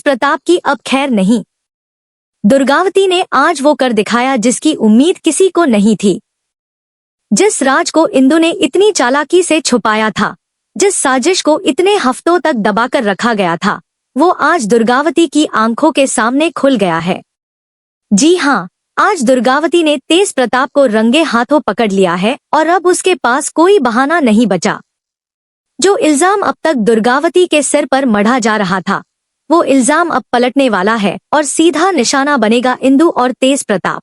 प्रताप की अब खैर नहीं। दुर्गावती ने आज वो कर दिखाया जिसकी उम्मीद किसी को नहीं थी। जिस राज को इंदु ने इतनी चालाकी से छुपाया था, जिस साजिश को इतने हफ्तों तक दबाकर रखा गया था, वो आज दुर्गावती की आंखों के सामने खुल गया है। जी हाँ, आज दुर्गावती ने तेज प्रताप को रंगे हाथों पकड़ लिया है और अब उसके पास कोई बहाना नहीं बचा। जो इल्जाम अब तक दुर्गावती के सिर पर मढ़ा जा रहा था, वो इल्जाम अब पलटने वाला है और सीधा निशाना बनेगा इंदु और तेज प्रताप।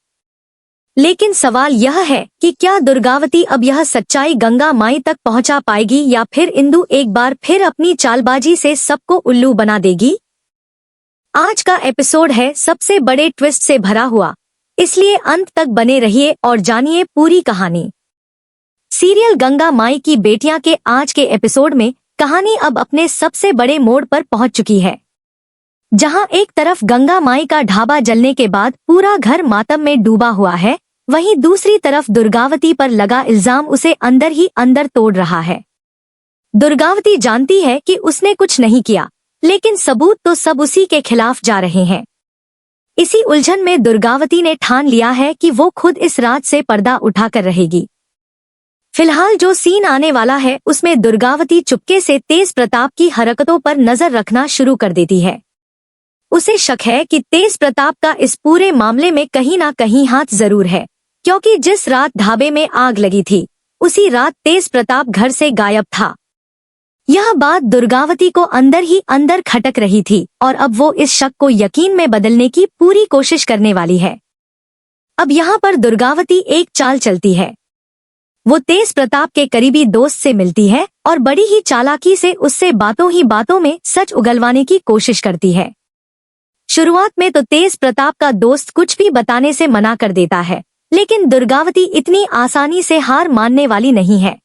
लेकिन सवाल यह है कि क्या दुर्गावती अब यह सच्चाई गंगा माई तक पहुंचा पाएगी या फिर इंदु एक बार फिर अपनी चालबाजी से सबको उल्लू बना देगी। आज का एपिसोड है सबसे बड़े ट्विस्ट से भरा हुआ, इसलिए अंत तक बने रहिए और जानिए पूरी कहानी। सीरियल गंगा माई की बेटियां के आज के एपिसोड में कहानी अब अपने सबसे बड़े मोड़ पर पहुंच चुकी है। जहां एक तरफ गंगा माई का ढाबा जलने के बाद पूरा घर मातम में डूबा हुआ है, वहीं दूसरी तरफ दुर्गावती पर लगा इल्जाम उसे अंदर ही अंदर तोड़ रहा है। दुर्गावती जानती है कि उसने कुछ नहीं किया, लेकिन सबूत तो सब उसी के खिलाफ जा रहे हैं। इसी उलझन में दुर्गावती ने ठान लिया है कि वो खुद इस राज से पर्दा उठाकर रहेगी। फिलहाल जो सीन आने वाला है उसमें दुर्गावती चुपके से तेज प्रताप की हरकतों पर नजर रखना शुरू कर देती है। उसे शक है कि तेज प्रताप का इस पूरे मामले में कहीं ना कहीं हाथ जरूर है, क्योंकि जिस रात ढाबे में आग लगी थी, उसी रात तेज प्रताप घर से गायब था। यह बात दुर्गावती को अंदर ही अंदर खटक रही थी और अब वो इस शक को यकीन में बदलने की पूरी कोशिश करने वाली है। अब यहाँ पर दुर्गावती एक चाल चलती है। वो तेज प्रताप के करीबी दोस्त से मिलती है और बड़ी ही चालाकी से उससे बातों ही बातों में सच उगलवाने की कोशिश करती है। शुरुआत में तो तेज प्रताप का दोस्त कुछ भी बताने से मना कर देता है, लेकिन दुर्गावती इतनी आसानी से हार मानने वाली नहीं है।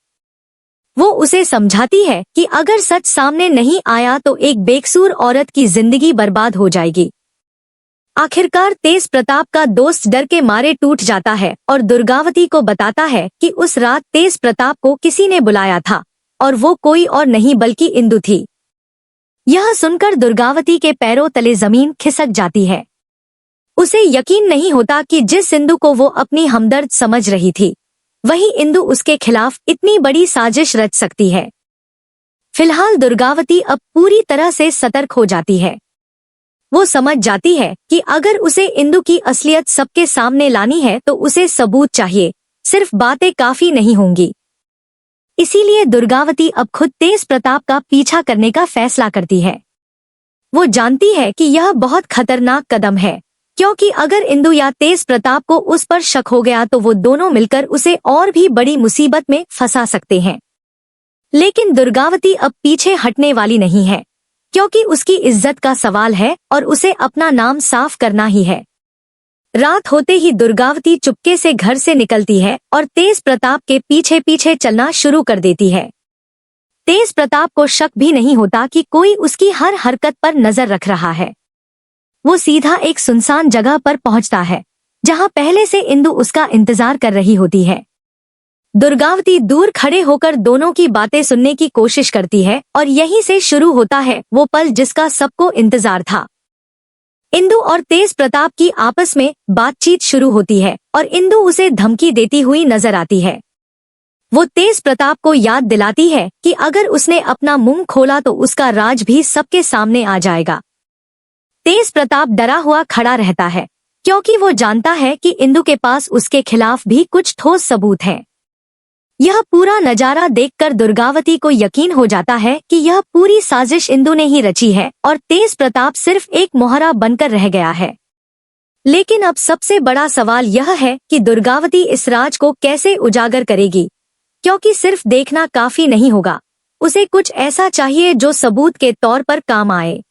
वो उसे समझाती है कि अगर सच सामने नहीं आया तो एक बेकसूर औरत की जिंदगी बर्बाद हो जाएगी। आखिरकार तेज प्रताप का दोस्त डर के मारे टूट जाता है और दुर्गावती को बताता है कि उस रात तेज प्रताप को किसी ने बुलाया था और वो कोई और नहीं बल्कि इंदु थी। यह सुनकर दुर्गावती के पैरों तले जमीन खिसक जाती है। उसे यकीन नहीं होता कि जिस इंदु को वो अपनी हमदर्द समझ रही थी, वही इंदु उसके खिलाफ इतनी बड़ी साजिश रच सकती है। फिलहाल दुर्गावती अब पूरी तरह से सतर्क हो जाती है। वो समझ जाती है कि अगर उसे इंदु की असलियत सबके सामने लानी है तो उसे सबूत चाहिए, सिर्फ बातें काफी नहीं होंगी। इसीलिए दुर्गावती अब खुद तेज प्रताप का पीछा करने का फैसला करती है। वो जानती है कि यह बहुत खतरनाक कदम है, क्योंकि अगर इंदु या तेज प्रताप को उस पर शक हो गया तो वो दोनों मिलकर उसे और भी बड़ी मुसीबत में फंसा सकते हैं। लेकिन दुर्गावती अब पीछे हटने वाली नहीं है, क्योंकि उसकी इज्जत का सवाल है और उसे अपना नाम साफ करना ही है। रात होते ही दुर्गावती चुपके से घर से निकलती है और तेज प्रताप के पीछे पीछे चलना शुरू कर देती है। तेज प्रताप को शक भी नहीं होता कि कोई उसकी हर हरकत पर नजर रख रहा है। वो सीधा एक सुनसान जगह पर पहुंचता है, जहां पहले से इंदु उसका इंतजार कर रही होती है। दुर्गावती दूर खड़े होकर दोनों की बातें सुनने की कोशिश करती है और यहीं से शुरू होता है वो पल जिसका सबको इंतजार था। इंदु और तेज प्रताप की आपस में बातचीत शुरू होती है और इंदु उसे धमकी देती हुई नजर आती है। वो तेज प्रताप को याद दिलाती है कि अगर उसने अपना मुंह खोला तो उसका राज भी सबके सामने आ जाएगा। तेज प्रताप डरा हुआ खड़ा रहता है, क्योंकि वो जानता है कि इंदु के पास उसके खिलाफ भी कुछ ठोस सबूत हैं। यह पूरा नजारा देखकर दुर्गावती को यकीन हो जाता है कि यह पूरी साजिश इंदु ने ही रची है और तेज प्रताप सिर्फ एक मोहरा बनकर रह गया है। लेकिन अब सबसे बड़ा सवाल यह है कि दुर्गावती इस राज को कैसे उजागर करेगी, क्योंकि सिर्फ देखना काफी नहीं होगा, उसे कुछ ऐसा चाहिए जो सबूत के तौर पर काम आए।